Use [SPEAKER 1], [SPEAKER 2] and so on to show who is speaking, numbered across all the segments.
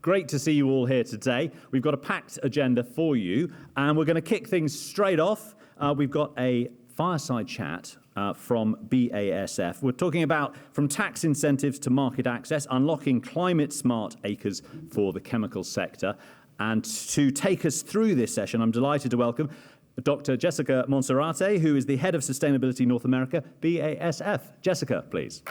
[SPEAKER 1] Great to see you all here today. We've got a packed agenda for you, and we're going to kick things straight off. We've got a fireside chat from BASF. We're talking about from tax incentives to market access, unlocking climate-smart acres for the chemical sector. And to take us through this session, I'm delighted to welcome Dr. Jessica Monserrate, who is the Head of Sustainability North America, BASF. Jessica, please.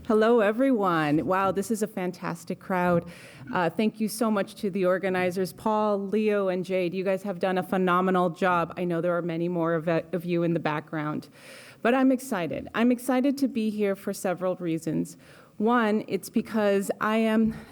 [SPEAKER 2] Hello, everyone. Wow, this is a fantastic crowd. Thank you so much to the organizers, Paul, Leo, and Jade. You guys have done a phenomenal job. I know there are many more of you in the background. But I'm excited. I'm excited to be here for several reasons. One, it's because I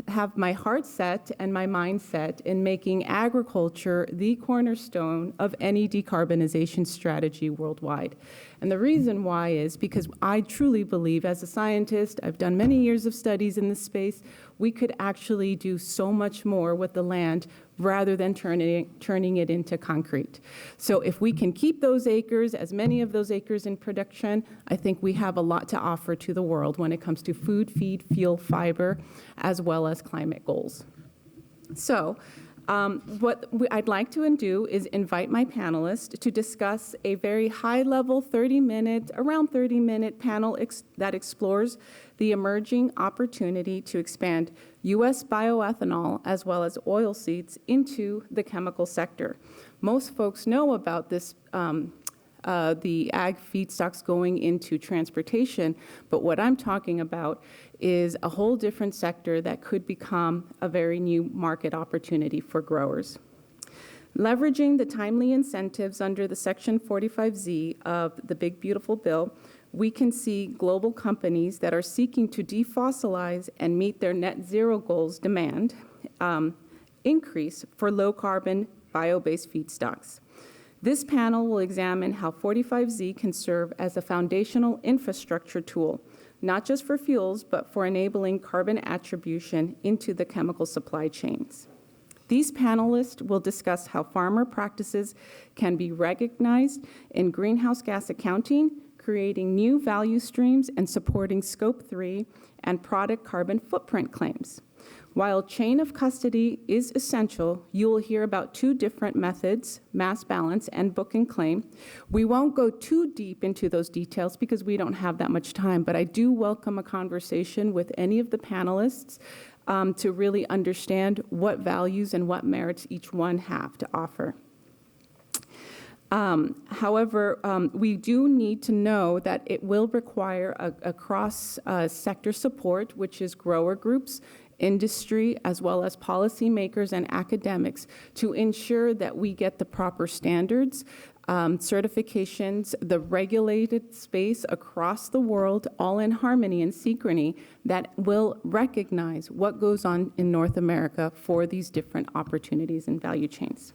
[SPEAKER 2] have my heart set and my mind set in making agriculture the cornerstone of any decarbonization strategy worldwide. And the reason why is because I truly believe, as a scientist, I've done many years of studies in this space, we could actually do so much more with the land rather than turning it into concrete. So if we can keep those acres, as many of those acres in production, I think we have a lot to offer to the world when it comes to food, feed, fuel, fiber, as well as climate goals. So what I'd like to do is invite my panelists to discuss a very high-level around 30-minute panel that explores the emerging opportunity to expand U.S. bioethanol as well as oilseeds into the chemical sector. Most folks know about this, the ag feedstocks going into transportation, but what I'm talking about is a whole different sector that could become a very new market opportunity for growers. Leveraging the timely incentives under the Section 45Z of the Big Beautiful Bill, we can see global companies that are seeking to defossilize and meet their net zero goals demand increase for low-carbon bio-based feedstocks. This panel will examine how 45Z can serve as a foundational infrastructure tool, not just for fuels, but for enabling carbon attribution into the chemical supply chains. These panelists will discuss how farmer practices can be recognized in greenhouse gas accounting, creating new value streams and supporting Scope 3 and product carbon footprint claims. While chain of custody is essential, you will hear about two different methods, mass balance and book and claim. We won't go too deep into those details because we don't have that much time, but I do welcome a conversation with any of the panelists to really understand what values and what merits each one have to offer. However, we do need to know that it will require a cross-sector support, which is grower groups, industry, as well as policymakers and academics, to ensure that we get the proper standards, certifications, the regulated space across the world, all in harmony and synchrony, that will recognize what goes on in North America for these different opportunities and value chains.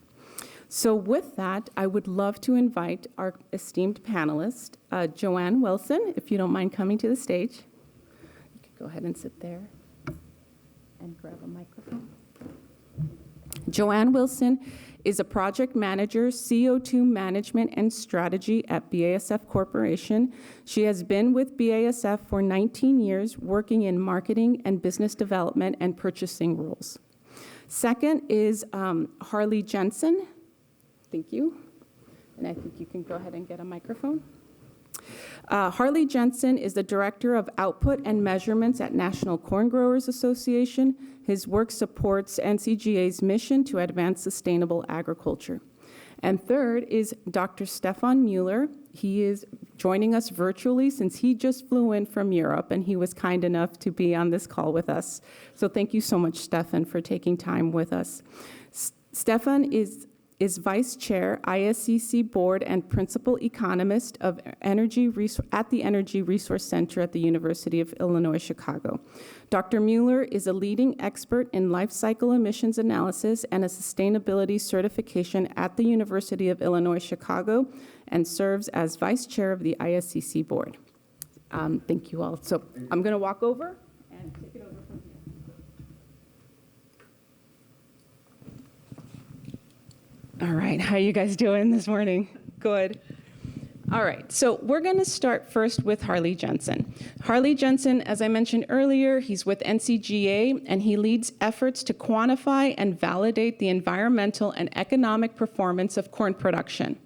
[SPEAKER 2] So with that, I would love to invite our esteemed panelist, Johanne Wilson, if you don't mind coming to the stage. You can go ahead and sit there and grab a microphone. Johanne Wilson is a project manager, CO2 management and strategy at BASF Corporation. She has been with BASF for 19 years, working in marketing and business development and purchasing roles. Second is Harley Jensen. Thank you. And I think you can go ahead and get a microphone. Harley Jensen is the Director of Output and Measurements at National Corn Growers Association. His work supports NCGA's mission to advance sustainable agriculture. And third is Dr. Stefan Mueller. He is joining us virtually since he just flew in from Europe, and he was kind enough to be on this call with us. So thank you so much, Stefan, for taking time with us. Stefan is Vice Chair, ISCC Board, and Principal Economist of at the Energy Resource Center at the University of Illinois, Chicago. Dr. Mueller is a leading expert in life cycle emissions analysis and a sustainability certification at the University of Illinois, Chicago, and serves as Vice Chair of the ISCC Board. Thank you all. So I'm going to walk over and take it over from here. All right, how are you guys doing this morning? Good. All right, so we're going to start first with Harley Jensen. Harley Jensen, as I mentioned earlier, he's with NCGA, and he leads efforts to quantify and validate the environmental and economic performance of corn production.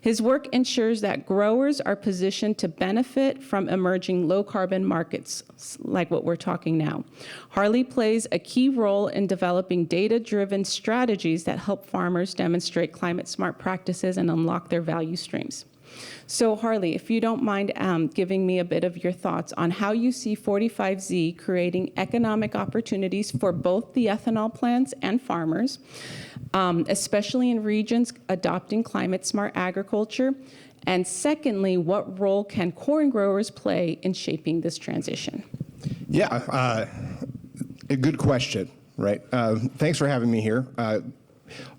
[SPEAKER 2] His work ensures that growers are positioned to benefit from emerging low-carbon markets, like what we're talking now. Harley plays a key role in developing data-driven strategies that help farmers demonstrate climate-smart practices and unlock their value streams. So Harley, if you don't mind giving me a bit of your thoughts on how you see 45Z creating economic opportunities for both the ethanol plants and farmers, especially in regions adopting climate-smart agriculture, and secondly, what role can corn growers play in shaping this transition?
[SPEAKER 3] Yeah, a good question, right? Thanks for having me here.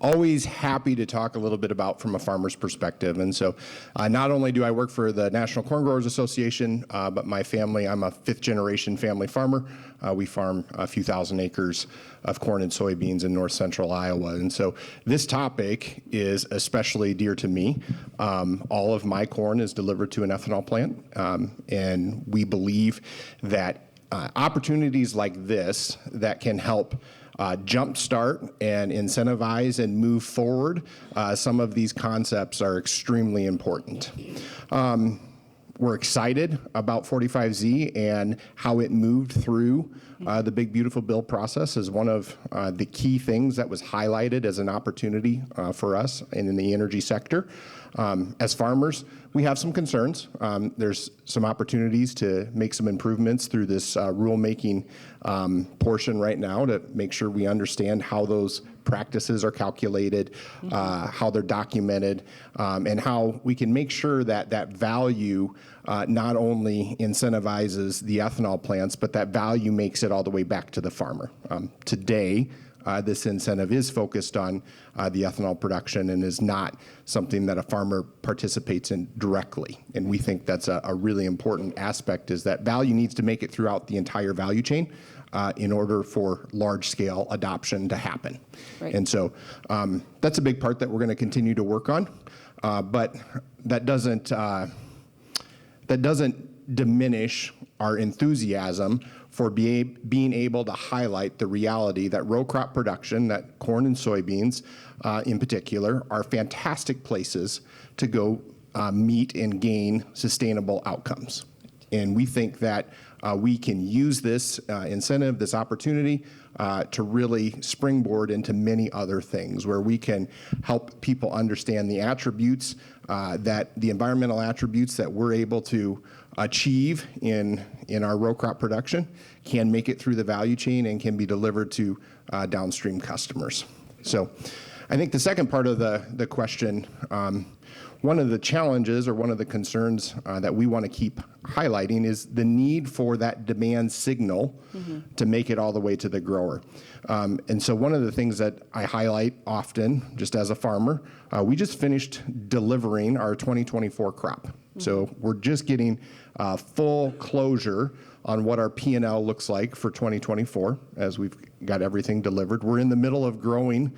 [SPEAKER 3] Always happy to talk a little bit about from a farmer's perspective. And so not only do I work for the National Corn Growers Association, but my family, I'm a fifth-generation family farmer. We farm a few thousand acres of corn and soybeans in north central Iowa. And so this topic is especially dear to me. All of my corn is delivered to an ethanol plant, and we believe that opportunities like this that can help jumpstart and incentivize and move forward some of these concepts are extremely important. We're excited about 45Z and how it moved through the Big Beautiful Bill process as one of the key things that was highlighted as an opportunity for us in the energy sector. As farmers, we have some concerns. There's some opportunities to make some improvements through this rulemaking portion right now to make sure we understand how those practices are calculated, how they're documented, and how we can make sure that that value not only incentivizes the ethanol plants, but that value makes it all the way back to the farmer. Today, this incentive is focused on the ethanol production and is not something that a farmer participates in directly. And we think that's a really important aspect, is that value needs to make it throughout the entire value chain in order for large-scale adoption to happen. Right. And so that's a big part that we're going to continue to work on, but that doesn't diminish our enthusiasm for being able to highlight the reality that row crop production, that corn and soybeans in particular, are fantastic places to go meet and gain sustainable outcomes. And we think that we can use this incentive, this opportunity, to really springboard into many other things where we can help people understand the attributes, the environmental attributes that we're able to achieve in our row crop production, can make it through the value chain and can be delivered to downstream customers. So I think the second part of the question, one of the challenges or one of the concerns that we want to keep highlighting is the need for that demand signal to make it all the way to the grower. And so one of the things that I highlight often, just as a farmer, we just finished delivering our 2024 crop. So we're just getting full closure on what our P&L looks like for 2024 as we've got everything delivered. We're in the middle of growing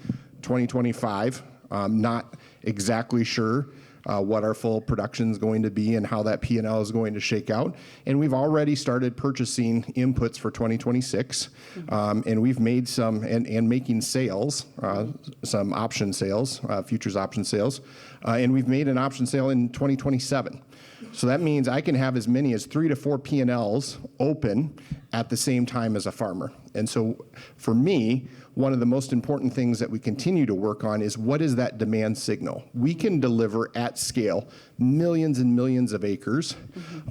[SPEAKER 3] 2025, not exactly sure what our full production is going to be and how that P&L is going to shake out. And we've already started purchasing inputs for 2026, and we've made some, and making sales, some option sales, futures option sales, and we've made an option sale in 2027. So that means I can have as many as 3 to 4 P&Ls open at the same time as a farmer. And so for me, one of the most important things that we continue to work on is what is that demand signal? We can deliver at scale millions and millions of acres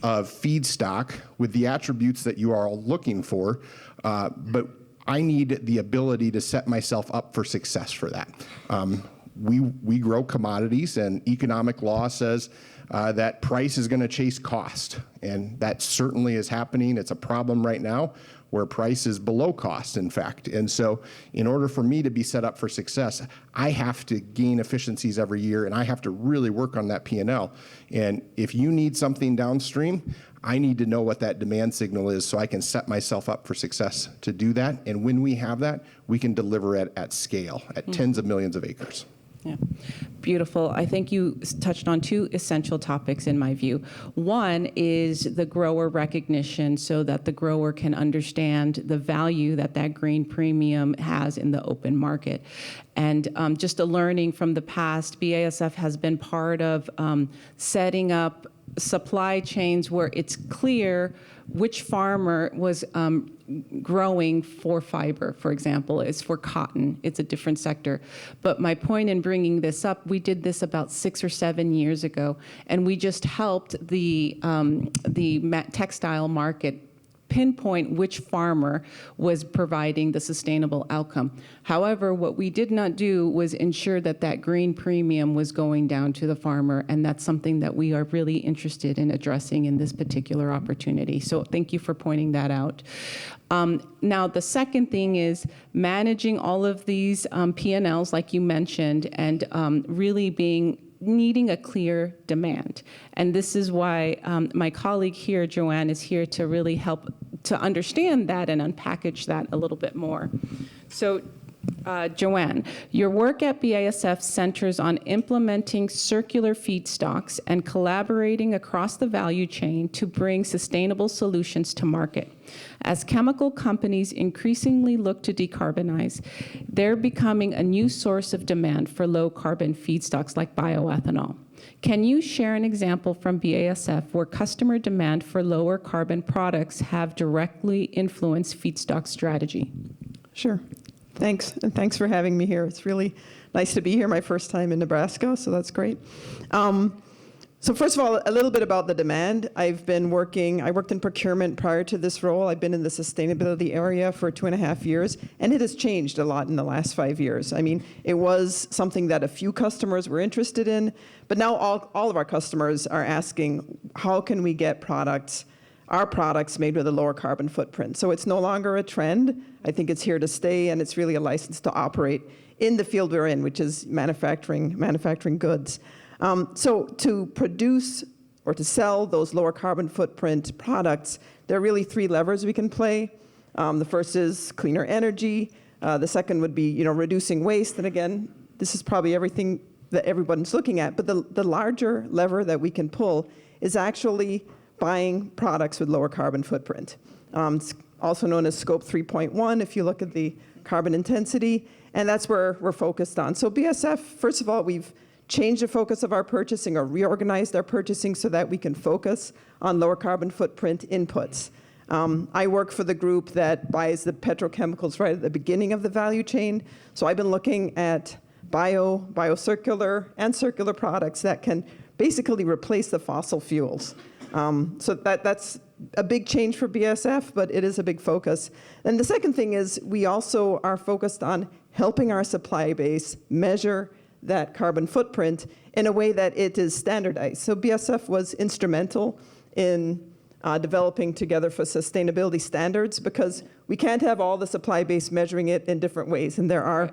[SPEAKER 3] of feedstock with the attributes that you are all looking for, but I need the ability to set myself up for success for that. We grow commodities, and economic law says that price is going to chase cost, and that certainly is happening. It's a problem right now where price is below cost, in fact. And so in order for me to be set up for success, I have to gain efficiencies every year, and I have to really work on that P&L. And if you need something downstream, I need to know what that demand signal is so I can set myself up for success to do that. And when we have that, we can deliver it at scale, at tens of millions of acres.
[SPEAKER 2] Yeah, beautiful. I think you touched on two essential topics in my view. One is the grower recognition so that the grower can understand the value that that green premium has in the open market. And just a learning from the past, BASF has been part of setting up supply chains where it's clear which farmer was growing for fiber, for example, is for cotton. It's a different sector. But my point in bringing this up, we did this about 6 or 7 years ago, and we just helped the textile market pinpoint which farmer was providing the sustainable outcome. However, what we did not do was ensure that that green premium was going down to the farmer, and that's something that we are really interested in addressing in this particular opportunity. So thank you for pointing that out. Now, the second thing is managing all of these P&Ls, like you mentioned, and really needing a clear demand. And this is why my colleague here, Johanne, is here to really help to understand that and unpackage that a little bit more. So, Johanne, your work at BASF centers on implementing circular feedstocks and collaborating across the value chain to bring sustainable solutions to market. As chemical companies increasingly look to decarbonize, they're becoming a new source of demand for low-carbon feedstocks like bioethanol. Can you share an example from BASF where customer demand for lower carbon products have directly influenced feedstock strategy?
[SPEAKER 4] Sure. Thanks, and thanks for having me here. It's really nice to be here, my first time in Nebraska, so that's great. So first of all, a little bit about the demand. I worked in procurement prior to this role. I've been in the sustainability area for 2.5 years, and it has changed a lot in the last 5 years. I mean, it was something that a few customers were interested in, but now all of our customers are asking, how can we get our products made with a lower carbon footprint? So it's no longer a trend. I think it's here to stay, and it's really a license to operate in the field we're in, which is manufacturing goods. So to produce or to sell those lower carbon footprint products, there are really 3 levers we can play. The first is cleaner energy. The second would be, reducing waste. And again, this is probably everything that everyone's looking at. But the larger lever that we can pull is actually buying products with lower carbon footprint. It's also known as Scope 3.1 if you look at the carbon intensity. And that's where we're focused on. So BASF, first of all, we've changed the focus of our purchasing or reorganized our purchasing so that we can focus on lower carbon footprint inputs. I work for the group that buys the petrochemicals right at the beginning of the value chain. So I've been looking at biocircular and circular products that can basically replace the fossil fuels. So that's a big change for BASF, but it is a big focus. And the second thing is we also are focused on helping our supply base measure that carbon footprint in a way that it is standardized. So BASF was instrumental in developing Together for Sustainability standards because we can't have all the supply base measuring it in different ways. And there are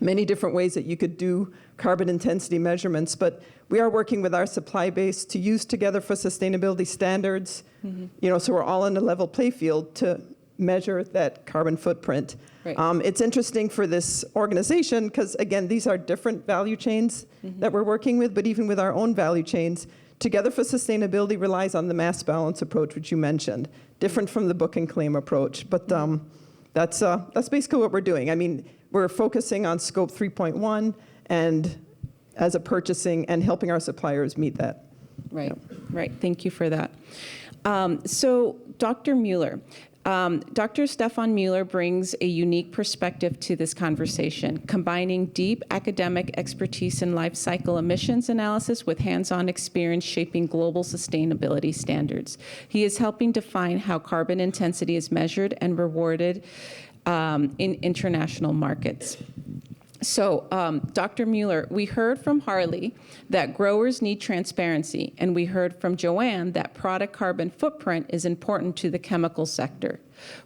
[SPEAKER 4] many different ways that you could do carbon intensity measurements, but we are working with our supply base to use Together for Sustainability standards, so we're all in a level play field to measure that carbon footprint.
[SPEAKER 2] Right.
[SPEAKER 4] It's interesting for this organization because, again, these are different value chains that we're working with, but even with our own value chains, Together for Sustainability relies on the mass balance approach, which you mentioned, different from the book and claim approach. But that's basically what we're doing. I mean, we're focusing on Scope 3.1 and as a purchasing and helping our suppliers meet that.
[SPEAKER 2] Right, right. Thank you for that. So, Dr. Mueller, Dr. Stefan Mueller brings a unique perspective to this conversation, combining deep academic expertise in life cycle emissions analysis with hands-on experience shaping global sustainability standards. He is helping define how carbon intensity is measured and rewarded in international markets. So, Dr. Mueller, we heard from Harley that growers need transparency, and we heard from Johanne that product carbon footprint is important to the chemical sector.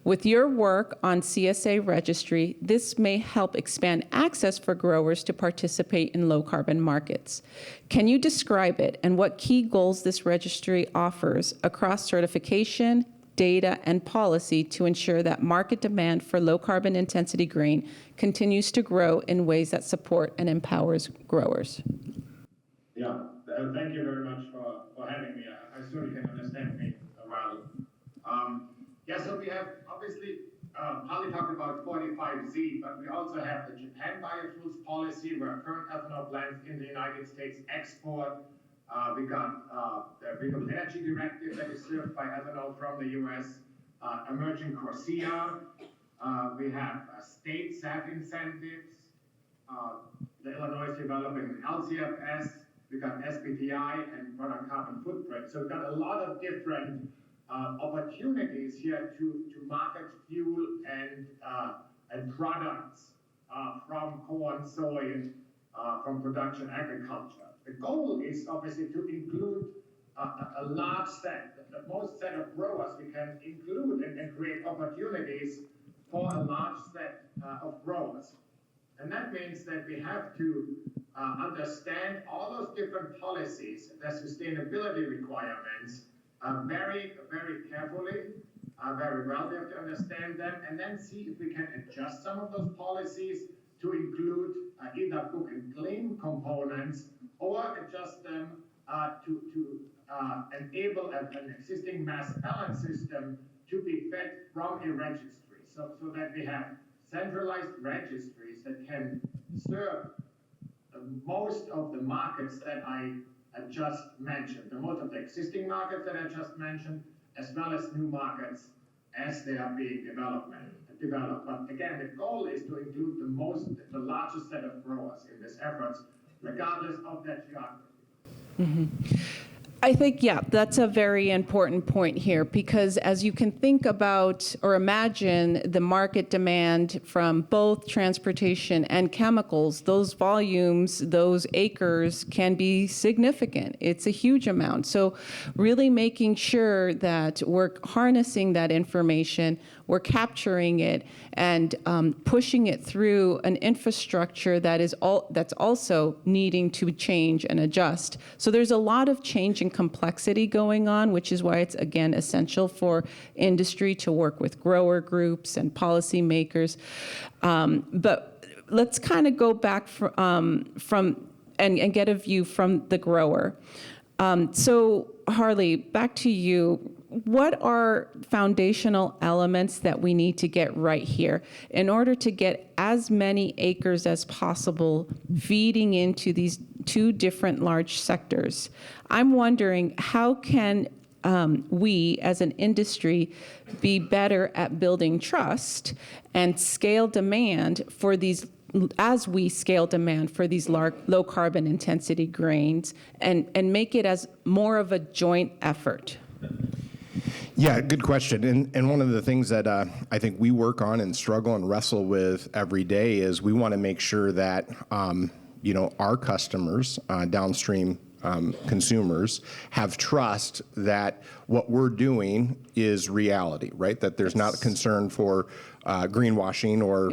[SPEAKER 2] With your work on CSA registry, this may help expand access for growers to participate in low-carbon markets. Can you describe it and what key goals this registry offers across certification, data, and policy to ensure that market demand for low carbon intensity grain continues to grow in ways that support and empowers growers?
[SPEAKER 5] Yeah, thank you very much for having me. I certainly can understand me well. Yeah, so we have obviously partly talked about 45Z, but we also have the Japan biofuels policy where current ethanol plants in the United States export. We got the Renewable Energy Directive that is served by ethanol from the US, emerging CORSIA. We have state SAF incentives. The Illinois is developing LCFS. We got SBTI and product carbon footprint. So we've got a lot of different opportunities here to market fuel and products from corn, soy, and from production agriculture. The goal is obviously to include a large set, the most set of growers we can include and create opportunities for a large set of growers. And that means that we have to understand all those different policies, the sustainability requirements, very, very carefully, very well. We have to understand them and then see if we can adjust some of those policies to include either book and claim components or adjust them to enable an existing mass balance system to be fed from a registry, so that we have centralized registries that can serve most of the markets that I just mentioned, the most of the existing markets that I just mentioned, as well as new markets as they are being developed. But again, the goal is to include the largest set of growers in these efforts, regardless of their geography.
[SPEAKER 2] Mm-hmm. I think, yeah, that's a very important point here, because as you can think about or imagine the market demand from both transportation and chemicals, those volumes, those acres can be significant. It's a huge amount. So really making sure that we're harnessing that information, we're capturing it, and pushing it through an infrastructure that's also needing to change and adjust. So there's a lot of change and complexity going on, which is why it's, again, essential for industry to work with grower groups and policymakers. But let's kind of go back from and get a view from the grower. So Harley, back to you. What are foundational elements that we need to get right here in order to get as many acres as possible feeding into these two different large sectors? I'm wondering, how can we as an industry be better at building trust and scale demand for these, as we scale demand for these low carbon intensity grains, and make it as more of a joint effort?
[SPEAKER 3] Yeah, good question. And one of the things that I think we work on and struggle and wrestle with every day is we want to make sure that our customers, downstream consumers, have trust that what we're doing is reality, right? That there's not concern for greenwashing or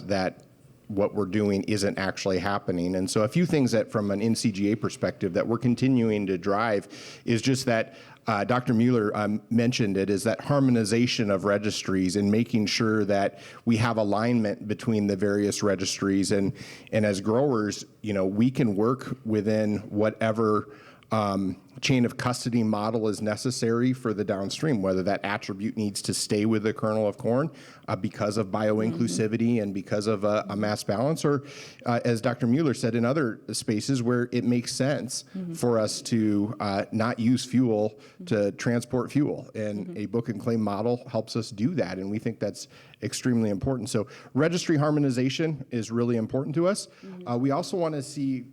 [SPEAKER 3] that what we're doing isn't actually happening. And so a few things that from an NCGA perspective that we're continuing to drive is just that Dr. Mueller mentioned it, is that harmonization of registries and making sure that we have alignment between the various registries. And as growers, we can work within whatever chain of custody model is necessary for the downstream, whether that attribute needs to stay with the kernel of corn because of bioinclusivity and because of a mass balance, or as Dr. Mueller said, in other spaces where it makes sense for us to not use fuel to transport fuel. And a book and claim model helps us do that, and we think that's extremely important. So registry harmonization is really important to us. We also want to see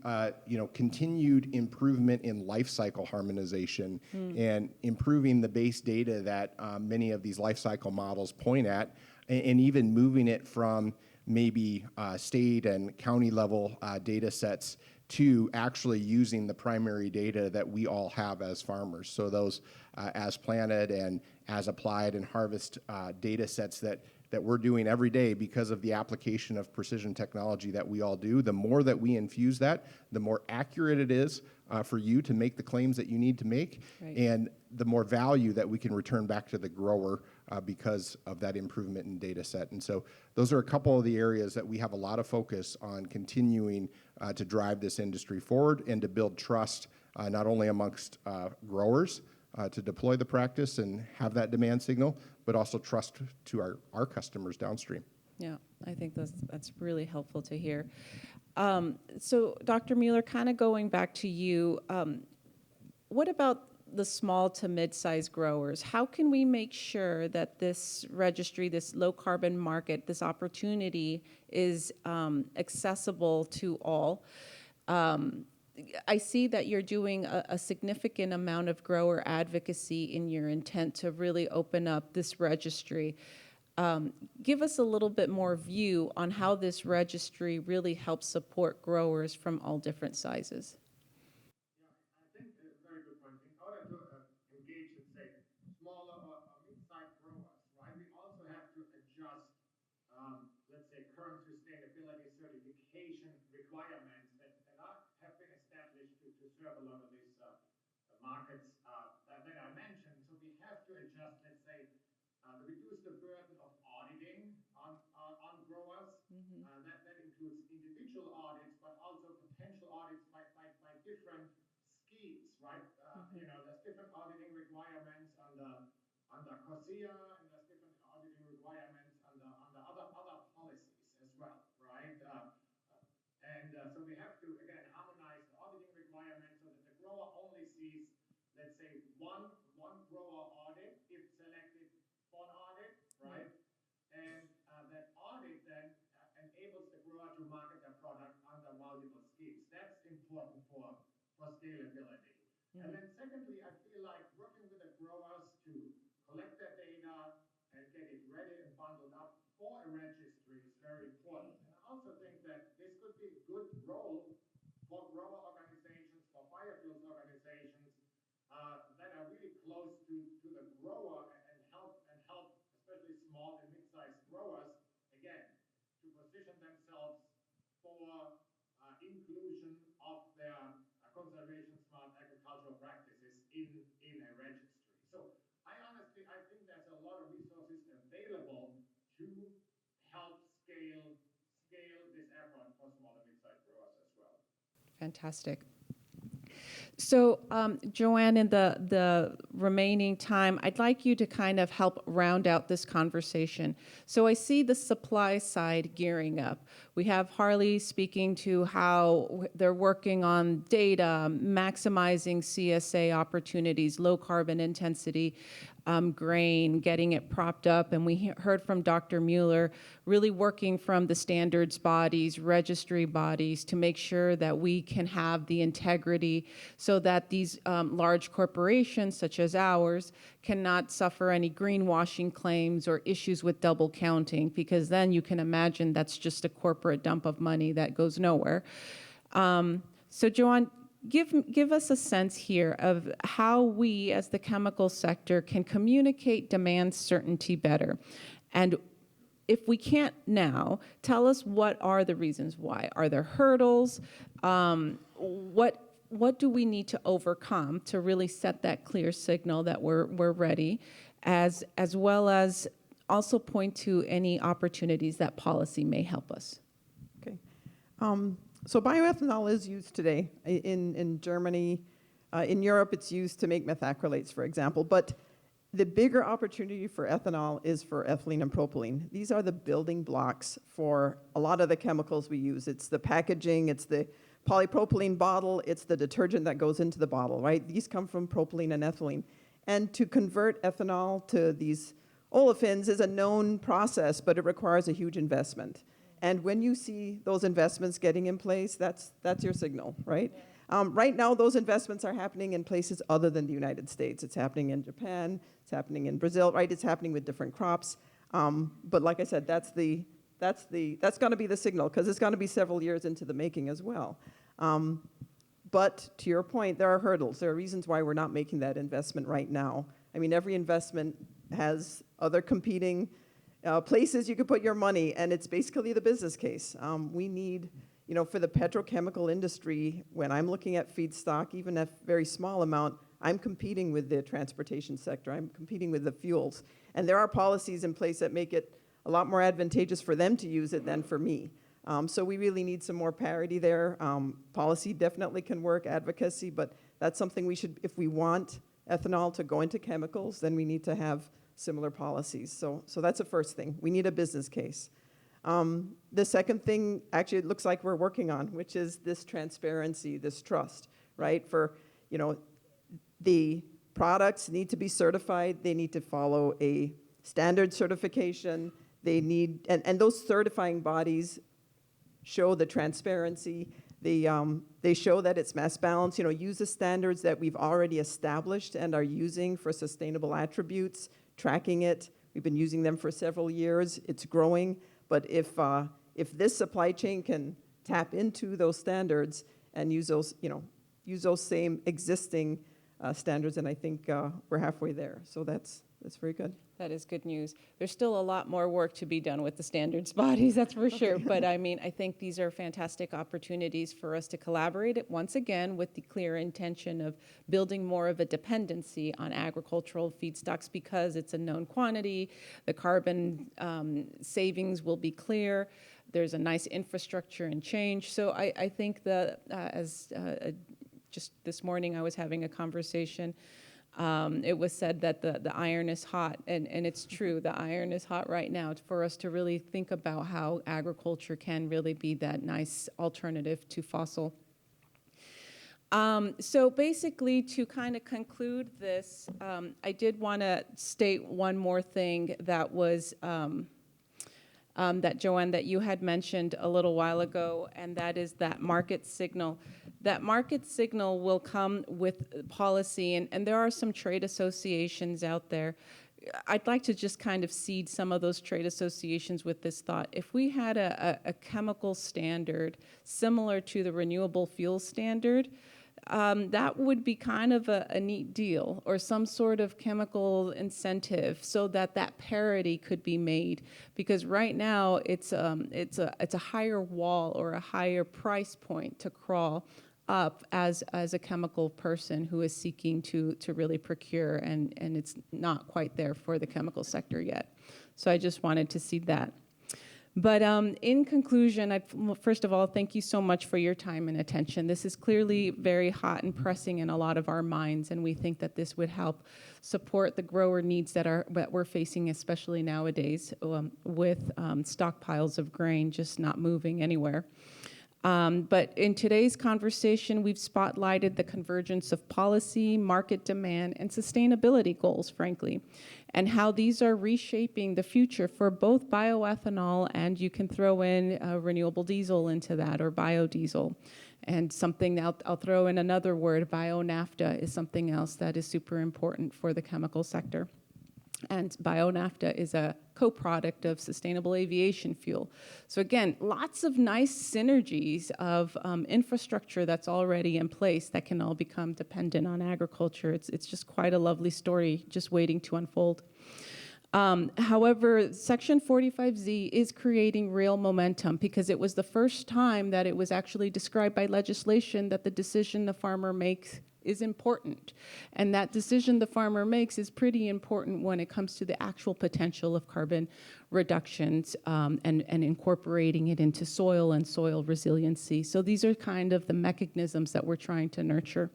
[SPEAKER 3] continued improvement in life cycle harmonization and improving the base data that many of these life cycle models point at, and even moving it from maybe state and county level data sets to actually using the primary data that we all have as farmers. So those as planted and as applied and harvest data sets that we're doing every day because of the application of precision technology that we all do. The more that we infuse that, the more accurate it is for you to make the claims that you need to make.
[SPEAKER 2] Right.
[SPEAKER 3] And the more value that we can return back to the grower because of that improvement in data set. And so those are a couple of the areas that we have a lot of focus on continuing to drive this industry forward and to build trust not only amongst growers to deploy the practice and have that demand signal, but also trust to our customers downstream.
[SPEAKER 2] Yeah, I think that's really helpful to hear. So Dr. Mueller, kind of going back to you, what about the small to mid-sized growers? How can we make sure that this registry, this low-carbon market, this opportunity is accessible to all? I see that you're doing a significant amount of grower advocacy in your intent to really open up this registry. Give us a little bit more view on how this registry really helps support growers from all different sizes.
[SPEAKER 5] I think a very good point. In order to engage, let's say, smaller or mid-sized growers, right, we also have to adjust, let's say, current sustainability certification requirements that have been established to serve a lot of these markets that I mentioned. So we have to adjust, let's say, to reduce the burden of auditing on growers. That includes individual audits, but also potential audits by different schemes, right? You know, there's different auditing requirements under COSIA, and there's different auditing requirements under other policies as well, right? So we have to, again, harmonize the auditing requirements so that the grower only sees, let's say, one grower audit if selected for an audit, right? And that audit then enables the grower to market their product under multiple schemes. That's important for scalability. And then secondly, I feel like working with the growers to collect their data and get it ready and bundled up for a registry is very important. And I also think that this could be a good role for grower organizations, for biofuels organizations that are really close to the grower and help especially small and mid-sized growers, again, to position themselves for inclusion of their conservation smart agricultural practices in a registry. So I think there's a lot of resources available to help scale this effort for small and mid-sized growers as well.
[SPEAKER 2] Fantastic. So, Johanne, in the remaining time, I'd like you to kind of help round out this conversation. So I see the supply side gearing up. We have Harley speaking to how they're working on data, maximizing CSA opportunities, low carbon intensity, grain, getting it propped up. And we heard from Dr. Mueller really working from the standards bodies, registry bodies to make sure that we can have the integrity so that these large corporations such as ours cannot suffer any greenwashing claims or issues with double counting, because then you can imagine that's just a corporate dump of money that goes nowhere. So Johanne, give us a sense here of how we as the chemical sector can communicate demand certainty better. And if we can't now, tell us what are the reasons why. Are there hurdles? What do we need to overcome to really set that clear signal that we're ready, as well as also point to any opportunities that policy may help us?
[SPEAKER 4] Okay. So bioethanol is used today in Germany. In Europe, it's used to make methacrylates, for example. But the bigger opportunity for ethanol is for ethylene and propylene. These are the building blocks for a lot of the chemicals we use. It's the packaging, it's the polypropylene bottle, it's the detergent that goes into the bottle, right? These come from propylene and ethylene. And to convert ethanol to these olefins is a known process, but it requires a huge investment. And when you see those investments getting in place, that's your signal, right? Right now, those investments are happening in places other than the United States. It's happening in Japan, it's happening in Brazil, right? It's happening with different crops. But like I said, that's going to be the signal, because it's going to be several years into the making as well. But to your point, there are hurdles. There are reasons why we're not making that investment right now. I mean, every investment has other competing places you could put your money, and it's basically the business case. We need, for the petrochemical industry, when I'm looking at feedstock, even a very small amount, I'm competing with the transportation sector. I'm competing with the fuels. And there are policies in place that make it a lot more advantageous for them to use it than for me. So we really need some more parity there. Policy definitely can work, advocacy, but that's something we should, if we want ethanol to go into chemicals, then we need to have similar policies. So that's the first thing. We need a business case. The second thing, actually, it looks like we're working on, which is this transparency, this trust, right? For, the products need to be certified. They need to follow a standard certification. They need, and those certifying bodies show the transparency. They show that it's mass balance, use the standards that we've already established and are using for sustainable attributes, tracking it. We've been using them for several years. It's growing. But if this supply chain can tap into those standards and use those same existing standards, and I think we're halfway there. So that's very good.
[SPEAKER 2] That is good news. There's still a lot more work to be done with the standards bodies, that's for sure. But I think these are fantastic opportunities for us to collaborate once again with the clear intention of building more of a dependency on agricultural feedstocks because it's a known quantity. The carbon savings will be clear. There's a nice infrastructure and change. So I think that just this morning I was having a conversation. It was said that the iron is hot, and it's true. The iron is hot right now for us to really think about how agriculture can really be that nice alternative to fossil. So basically, to kind of conclude this, I did want to state one more thing that was that Johanne, that you had mentioned a little while ago, and that is that market signal. That market signal will come with policy, and there are some trade associations out there. I'd like to just kind of seed some of those trade associations with this thought. If we had a chemical standard similar to the renewable fuel standard, that would be kind of a neat deal, or some sort of chemical incentive so that parity could be made. Because right now it's a higher wall or a higher price point to crawl up as a chemical person who is seeking to really procure, and it's not quite there for the chemical sector yet. So I just wanted to see that. But in conclusion, first of all, thank you so much for your time and attention. This is clearly very hot and pressing in a lot of our minds, and we think that this would help support the grower needs that we're facing, especially nowadays, with stockpiles of grain just not moving anywhere. But in today's conversation, we've spotlighted the convergence of policy, market demand, and sustainability goals, frankly, and how these are reshaping the future for both bioethanol, and you can throw in renewable diesel into that, or biodiesel. And something, I'll throw in another word, bio-naphtha is something else that is super important for the chemical sector. And bio-naphtha is a co-product of sustainable aviation fuel. So again, lots of nice synergies of infrastructure that's already in place that can all become dependent on agriculture. It's just quite a lovely story just waiting to unfold. However, Section 45Z is creating real momentum because it was the first time that it was actually described by legislation that the decision the farmer makes is important. And that decision the farmer makes is pretty important when it comes to the actual potential of carbon reductions and incorporating it into soil and soil resiliency. So these are kind of the mechanisms that we're trying to nurture.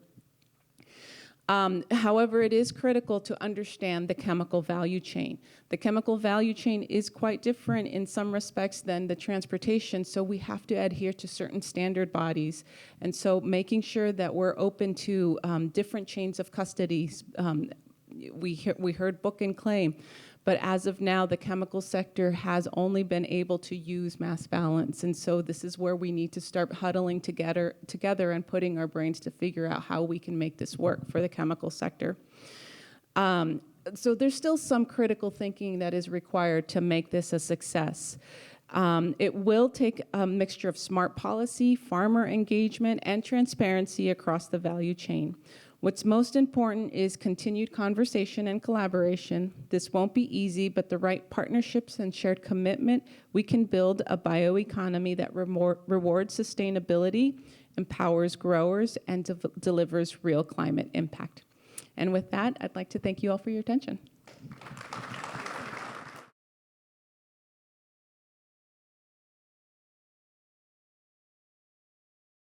[SPEAKER 2] However, it is critical to understand the chemical value chain. The chemical value chain is quite different in some respects than the transportation, so we have to adhere to certain standard bodies. And so making sure that we're open to different chains of custody. We heard book and claim, but as of now, the chemical sector has only been able to use mass balance. And so this is where we need to start huddling together and putting our brains to figure out how we can make this work for the chemical sector. So there's still some critical thinking that is required to make this a success. It will take a mixture of smart policy, farmer engagement, and transparency across the value chain. What's most important is continued conversation and collaboration. This won't be easy, but the right partnerships and shared commitment, we can build a bioeconomy that rewards sustainability, empowers growers, and delivers real climate impact. And with that, I'd like to thank you all for your attention.